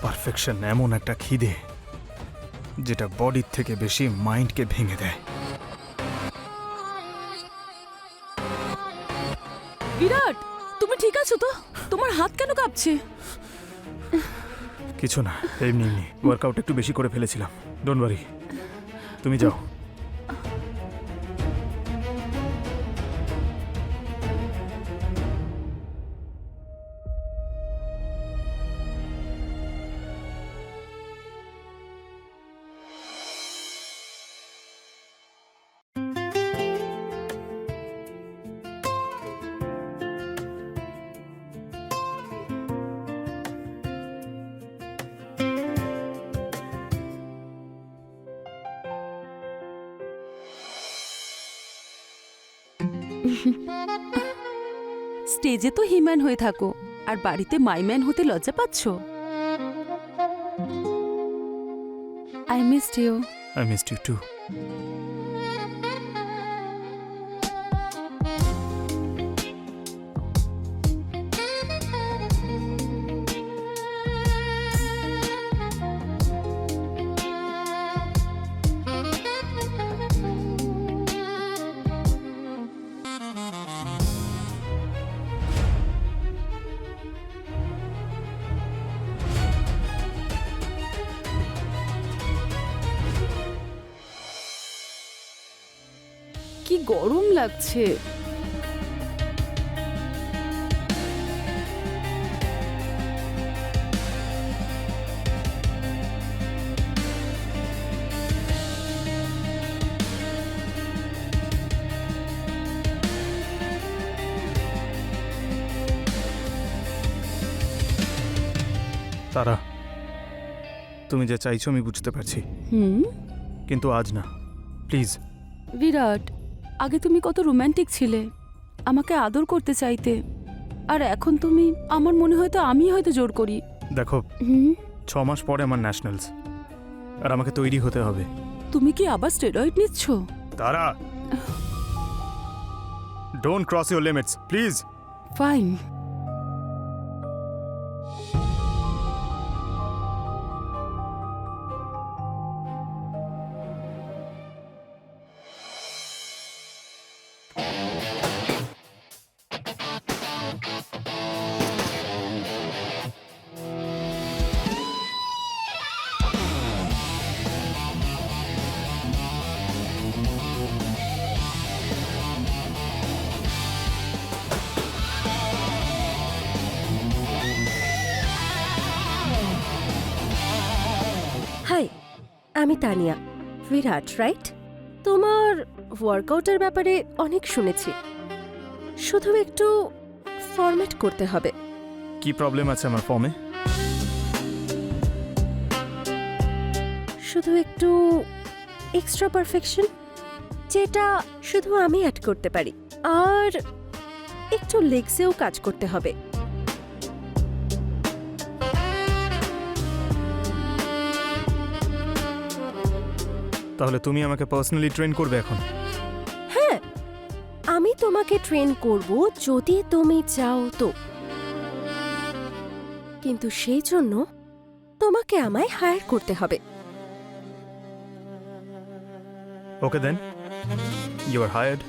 Perfection এমন একটা খিদে যেটা বডির থেকে বেশি মাইন্ডকে ভেঙে দেয়। বিরাট, তুমি ঠিক আছো তো? তোমার হাত কেন কাঁপছে? কিছু না, এমনি এমনি ওয়ার্কআউট একটু বেশি করে ফেলেছিলাম। ডোন্ট ওয়ারি, তুমি যাও। স্টেজে তো হিম্যান হয়ে থাকো, আর বাড়িতে মাইম্যান হতে লজ্জা পাচ্ছ। I missed you. I missed you too. কি গরম লাগছে। তারা, তুমি যা চাইছো আমি বুঝতে পারছি, কিন্তু আজ না, প্লিজ। বিরাট, আগে তুমি কত রোম্যান্টিক ছিলে, আমাকে আদর করতে চাইতে, আর এখন তুমি, আমার মনে হয় তো আমি হয়তো জোর করি। দেখো, 6 মাস পরে আমার ন্যাশনালস, আর আমাকে তৈরি হতে হবে। তুমি কি আবার স্টেরয়েড নিচ্ছ? Tara, don't cross your limits, please. Fine. Hi, আমি তানিয়া। বিরাট, রাইট? তোমার ওয়ার্কআউটের ব্যাপারে অনেক শুনেছি, শুধু একটু ফরম্যাট করতে হবে। কি প্রবলেম আছে আমার ফর্মে? শুধু একটু এক্সট্রা পারফেকশন, যেটা শুধু আমি অ্যাড করতে পারি, আর একটু লেগসেও কাজ করতে হবে। তাহলে তুমি আমাকে পার্সোনালি ট্রেন করবে এখন? হ্যাঁ, আমি তোমাকে ট্রেন করব যদি তুমি চাও তো, কিন্তু সেই জন্য তোমাকে আমায় হায়ার করতে হবে। Okay then, you are hired.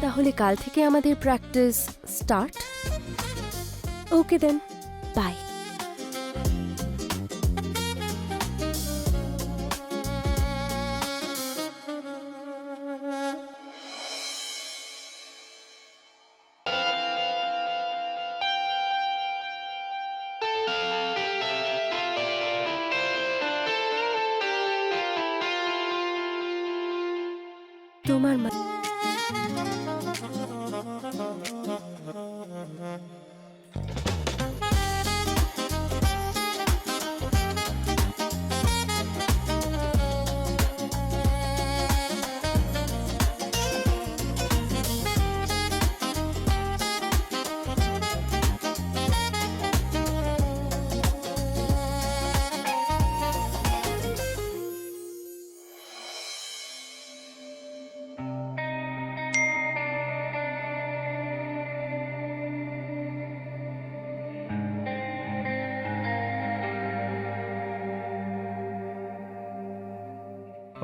তাহলে কাল থেকে আমাদের practice start. Okay then, bye. তোমার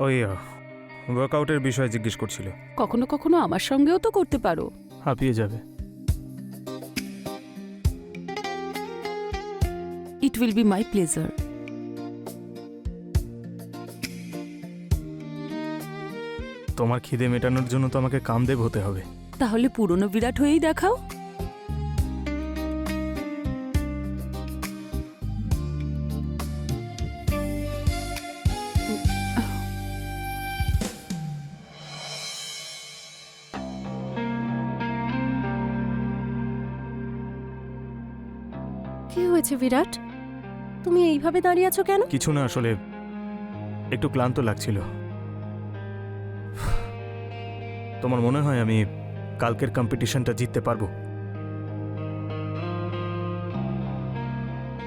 ওই ওয়ার্কআউটের বিষয়ে জিজ্ঞেস করছিল। কখনো কখনো আমার সঙ্গেও তো করতে পারো। হাঁপিয়ে যাবে। It will be my pleasure. তোমার খিদে মেটানোর জন্য তো আমাকে কামদেব হতে হবে। তাহলে পুরনো বিরাট হয়েই দেখাও। কি হয়েছে বিরাট? তুমি এইভাবে দাঁড়িয়ে আছো কেন? কিছু না, আসলে একটু ক্লান্ত লাগছিল। তোমার মনে হয় আমি কালকের কম্পিটিশনটা জিততে পারবো?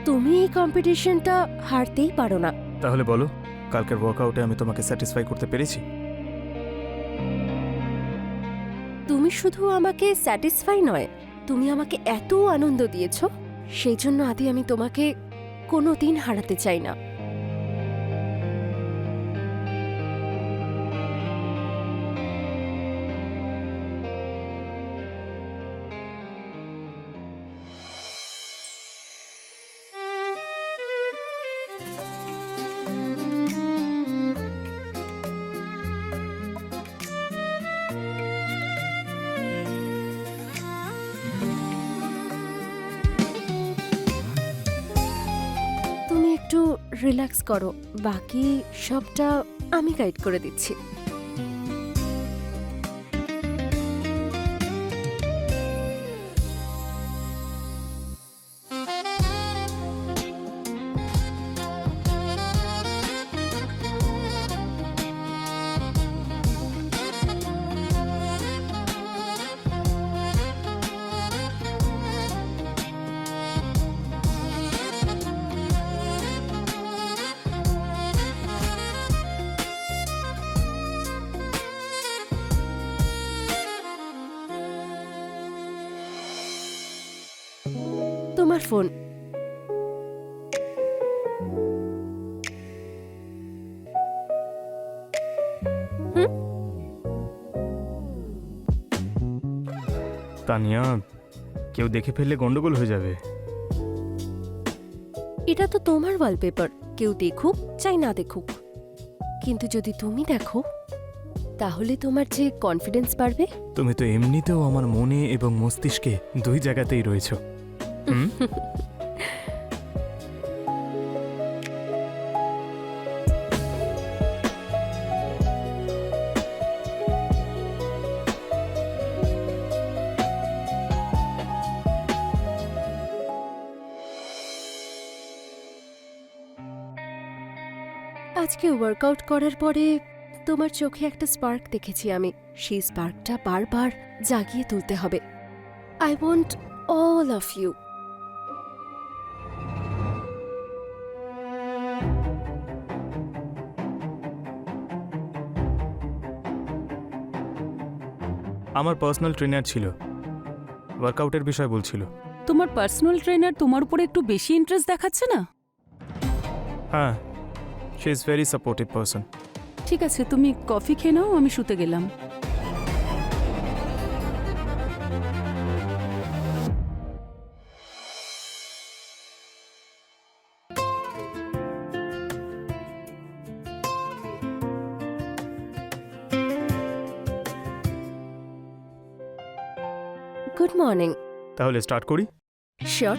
তুমি এই কম্পিটিশনটা হারতেই পারো না। তাহলে বলো, কালকের ওয়ার্কআউটে আমি তোমাকে স্যাটিসফাই করতে পেরেছি? তুমি শুধু আমাকে স্যাটিসফাই নয়, তুমি আমাকে এত আনন্দ দিয়েছো, সেই জন্য আদি আমি তোমাকে কোনোদিন হারাতে চাই না। তুমি একটু রিল্যাক্স করো, বাকি সবটা আমি গাইড করে দিচ্ছি। তোমার ফোন। তানিয়া, কেউ দেখে ফেললে গন্ডগোল হয়ে যাবে। এটা তো তোমার ওয়ালপেপার, কেউ দেখুক চাই না দেখুক, কিন্তু যদি তুমি দেখো তাহলে তোমার যে কনফিডেন্স বাড়বে। তুমি তো এমনিতেও আমার মনে এবং মস্তিষ্কে দুই জায়গাতেই রয়েছো। হুম? আজকে ওয়ার্কআউট করার পরে তোমার চোখে একটা স্পার্ক দেখেছি আমি, সেই স্পার্কটা বারবার জাগিয়ে তুলতে হবে। I want all of you. আমার পার্সোনাল ট্রেনার ছিল, ওয়ার্কআউটের বিষয় বলছিল। তোমার পার্সোনাল ট্রেনার তোমার উপরে একটু বেশি ইন্টারেস্ট দেখাচ্ছে না? হ্যাঁ, she is very supportive person. ঠিক আছে, তুমি কফি খেয়ে নাও, আমি শুতে গেলাম। Good morning. তাহলে স্টার্ট করি। শিওর।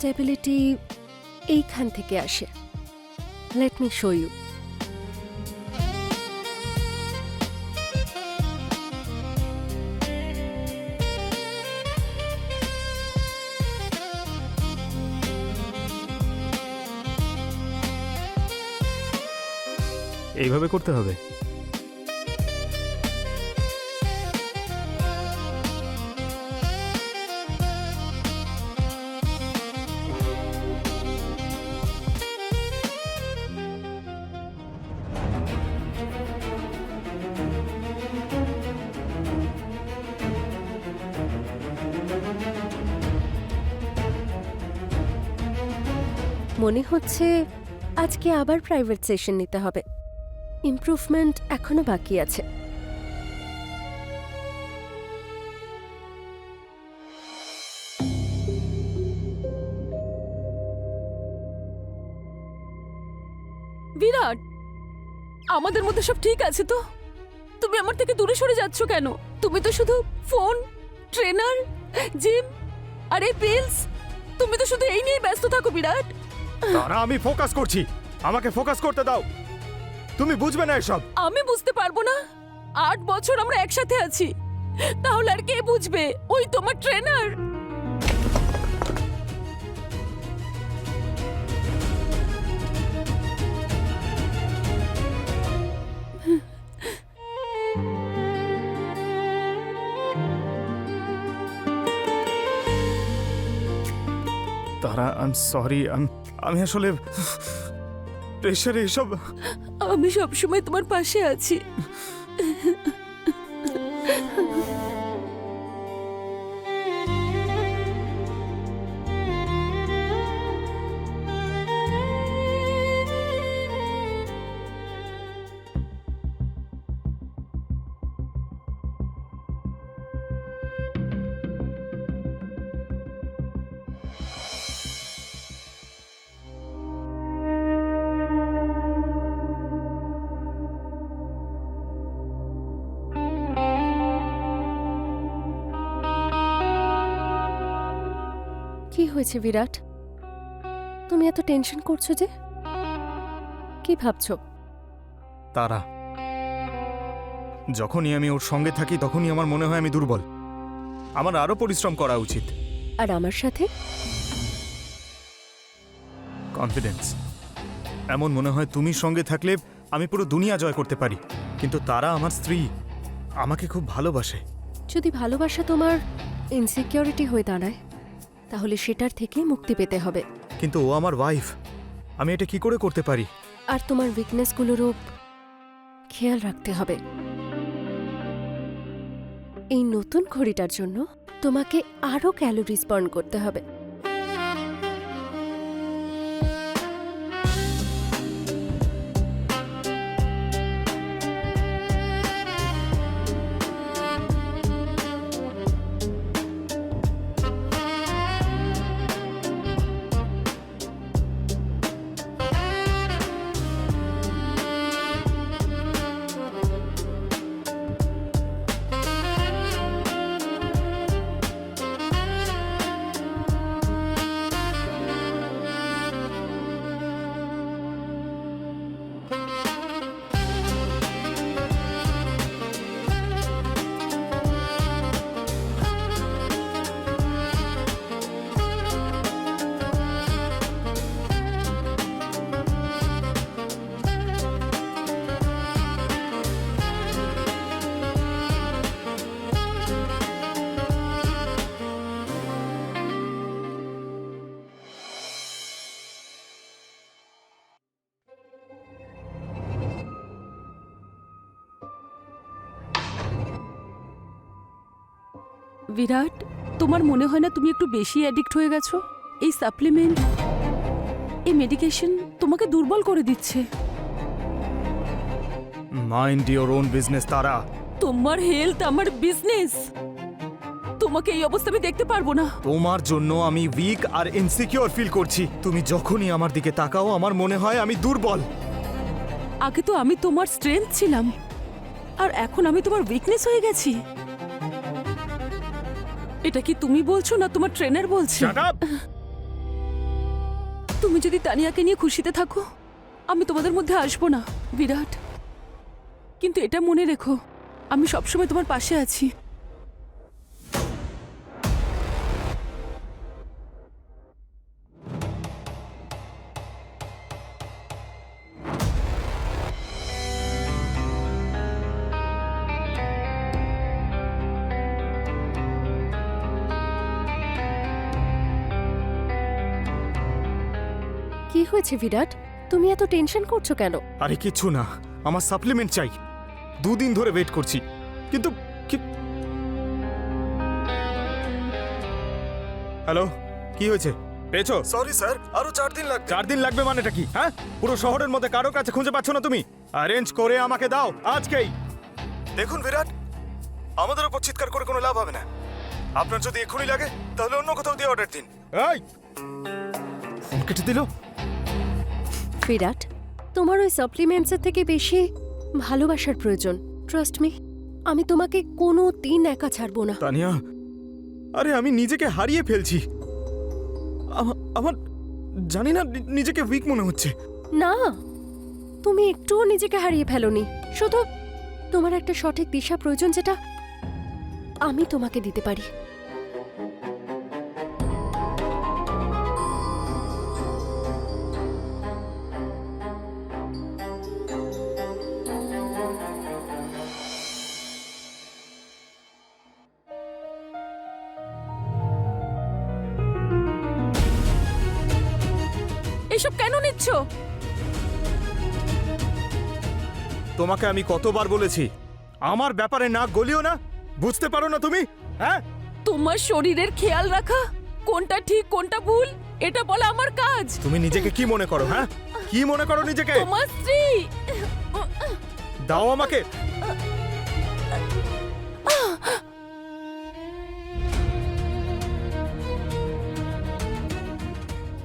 স্টেবিলিটি এইখান থেকে আসে। Let me show you. এইভাবে করতে হবে? মনে হচ্ছে আজকে আবার প্রাইভেট সেশন নিতে হবে। ইমপ্রুভমেন্ট এখনো বাকি আছে। বিরাট, আমাদের মধ্যে সব ঠিক আছে তো? তুমি আমার থেকে দূরে সরে যাচ্ছ কেন? তুমি তো শুধু ফোন, ট্রেনার, জিম আর এই পিলস, তুমি তো শুধু এই নিয়ে ব্যস্ত থাকো বিরাট। তারা, আমি ফোকাস করছি, আমাকে ফোকাস করতে দাও। তুমি বুঝবে না এসব। আমি বুঝতে পারবো না? 8 বছর আমরা একসাথে আছি, তাহলে আর কে বুঝবে? ওই তোমার ট্রেনার। তারা, আই এম সরি, আমি আসলে প্রেশারে এসব। আমি সবসময় তোমার পাশে আছি। কি হয়েছে বিরাট? তুমি এত টেনশন করছো যে? কি ভাবছো? তারা, যখনই আমি ওর সঙ্গে থাকি তখনই আমার মনে হয় আমি দুর্বল। আমার আরো পরিশ্রম করা উচিত। আর আমার সাথে? কনফিডেন্স। এমন মনে হয় তুমি সঙ্গে থাকলে আমি পুরো দুনিয়া জয় করতে পারি। কিন্তু তারা আমার স্ত্রী, আমাকে খুব ভালোবাসে। যদি ভালোবাসা তোমার ইনসিকিউরিটি হয়ে দাঁড়ায়, তাহলে সেটার থেকে মুক্তি পেতে হবে। কিন্তু ও আমার ওয়াইফ, আমি এটা কি করে করতে পারি? আর তোমার উইকনেসগুলোরও খেয়াল রাখতে হবে। এই নতুন ঘড়িটার জন্য তোমাকে আরো ক্যালোরিজ বার্ন করতে হবে। বিরাট, তোমার মনে হয় না তুমি একটু বেশি অ্যাডিক্ট হয়ে গেছো? এই সাপ্লিমেন্ট, এই মেডিকেশন তোমাকে দুর্বল করে দিচ্ছে। মাইন্ড ইওর ওন বিজনেস তারা। তোমার হেলথ আমার বিজনেস। তোমাকে এই অবস্থা আমি দেখতে পারবো না। তোমার জন্য আমি উইক আর ইনসিকিউর ফিল করছি। তুমি যখনই আমার দিকে তাকাও আমার মনে হয় আমি দুর্বল। আগে তো আমি তোমার স্ট্রেংথ ছিলাম, আর এখন আমি তোমার উইকনেস হয়ে গেছি। এটা কি তুমি বলছো না তোমার ট্রেনার বলছে? Shut up! তুমি যদি তানিয়াকে নিয়ে খুশিতে থাকো, আমি তোমাদের মধ্যে আসবো না বিরাট। কিন্তু এটা মনে রেখো, আমি সবসময় তোমার পাশে আছি। কি হয়েছে বিরাট? তুমি এত টেনশন করছো কেন? আরে কিছু না, আমার সাপ্লিমেন্ট চাই। 2 দিন ধরে ওয়েট করছি, কিন্তু হ্যালো, কি হয়েছে? পেয়েছো? সরি স্যার, আরো 4 দিন লাগবে। 4 দিন লাগবে মানেটা কি? হ্যাঁ, পুরো শহরের মধ্যে কারো কাছে খুঁজে পাচ্ছ না তুমি? অ্যারেঞ্জ করে আমাকে দাও আজকেই। দেখুন বিরাট, আমাদের উপর চিৎকার করে কোনো লাভ হবে না। আপনার যদি এক্ষুনি লাগে তাহলে অন্য কোথাও দিয়ে অর্ডার দিন। এই ফোন কেটে দিল। বিরাট, তোমার ওই সাপ্লিমেন্টসের থেকে বেশি ভালোবাসার প্রয়োজন। ট্রাস্ট মি, আমি তোমাকে কোনো দিন একা ছাড়বো না। তানিয়া, আরে আমি নিজেকে হারিয়ে ফেলছি। আমার জানি না, নিজেকে উইক মনে হচ্ছে। না, তুমি একটুও নিজেকে হারিয়ে ফেলোনি। শুধু তোমার একটা সঠিক দিশা প্রয়োজন, যেটা আমি তোমাকে দিতে পারি। এসব কেন নিচ্ছ? তোমাকে আমি কতবার বলেছি আমার ব্যাপারে না গলিও না? বুঝতে পারো না তুমি? হ্যাঁ, তোমার শরীরের খেয়াল রাখা, কোনটা ঠিক কোনটা ভুল, এটা বলা আমার কাজ। তুমি নিজেকে কি মনে করো? হ্যাঁ, কি মনে করো নিজেকে? তোমার স্ত্রী। দাও আমাকে।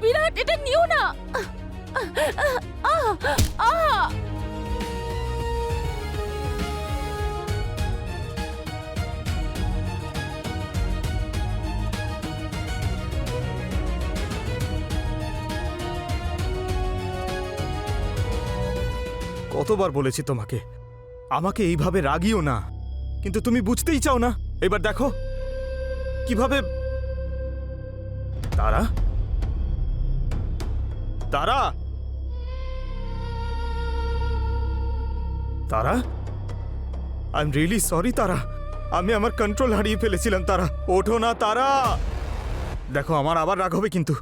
বিরাট, এটা নিও না। কতবার বলেছি তোমাকে আমাকে এইভাবে রাগিও না, কিন্তু তুমি বুঝতেই চাও না। এবার দেখো কিভাবে। তারা, তারা, তারা, আই এম রিয়েলি সরি তারা। আমি আমার কন্ট্রোল হারিয়ে ফেলেছিলাম। তারা, ওঠো না তারা। দেখো আমার আবার রাগ হবে কিন্তু।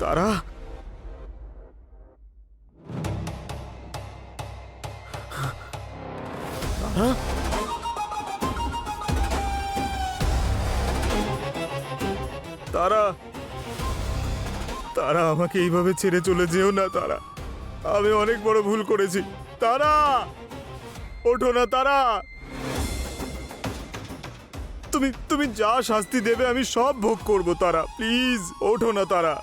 তারা, তারা, তারা, তারা, আমাকে এইভাবে ছেড়ে চলে যেও না তারা। আমি অনেক বড় ভুল করেছি। তারা, ওঠো না তারা। তুমি তুমি যা শাস্তি দেবে আমি সব ভোগ করব তারা। প্লিজ ওঠো না তারা।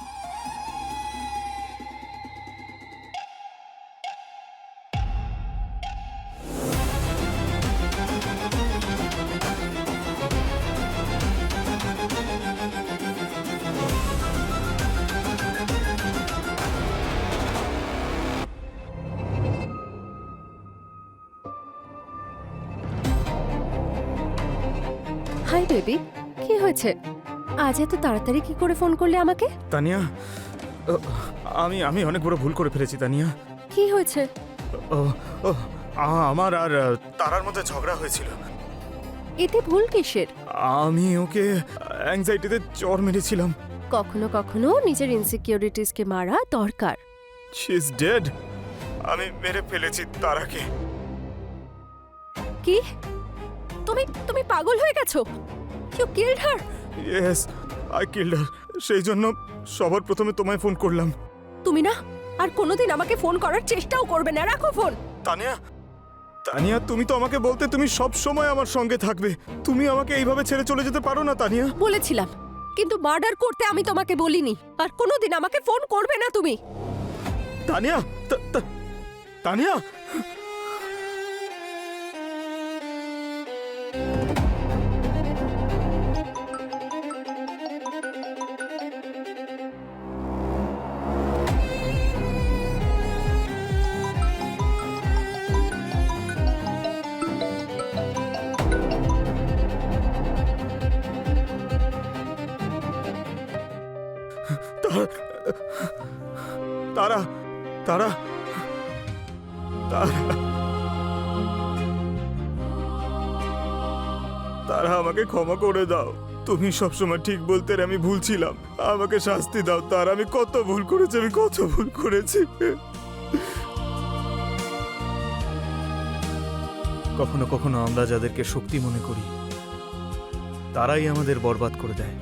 হাই বেবি, কি হয়েছে? আজ এত তাড়াতাড়ি কি করে ফোন করলে আমাকে? তানিয়া, আমি আমি অনেক বড় ভুল করে ফেলেছি তানিয়া। কি হয়েছে? ও, ও, আমার আর তারার মধ্যে ঝগড়া হয়েছিল। এতে ভুল কিসের? আমি ওকে অ্যাংজাইটিতে চড় মেরেছিলাম। কখনো কখনো নিজের ইনসিকিউরিটিসকে মারা দরকার। She is dead. আমি মেরে ফেলেছি তারাকে। কি? তুমি তুমি পাগল হয়ে গেছো? You killed her? Yes, I killed her. সেই জন্য সবার প্রথমে তোমায় ফোন করলাম। তুমি না আর কোনোদিন আমাকে ফোন করার চেষ্টাও করবে না। রাখো ফোন। তানিয়া, তানিয়া, তুমি তো আমাকে বলতে তুমি সব সময় আমার সঙ্গে থাকবে। তুমি আমাকে এইভাবে ছেড়ে চলে যেতে পারো না তানিয়া। বলেছিলাম, কিন্তু মার্ডার করতে আমি তোমাকে বলিনি। আর কোনোদিন আমাকে ফোন করবে না তুমি। তানিয়া, তানিয়া, তারা তারা তারা আমাকে ক্ষমা করে দাও। তুমি সবসময় ঠিক বলতে আর আমি ভুল ছিলাম। আমাকে শাস্তি দাও তারা, আমি কত ভুল করেছি, আমি কত ভুল করেছি। কখনো কখনো আমরা যাদেরকে শক্তি মনে করি তারাই আমাদের বরবাদ করে দেয়।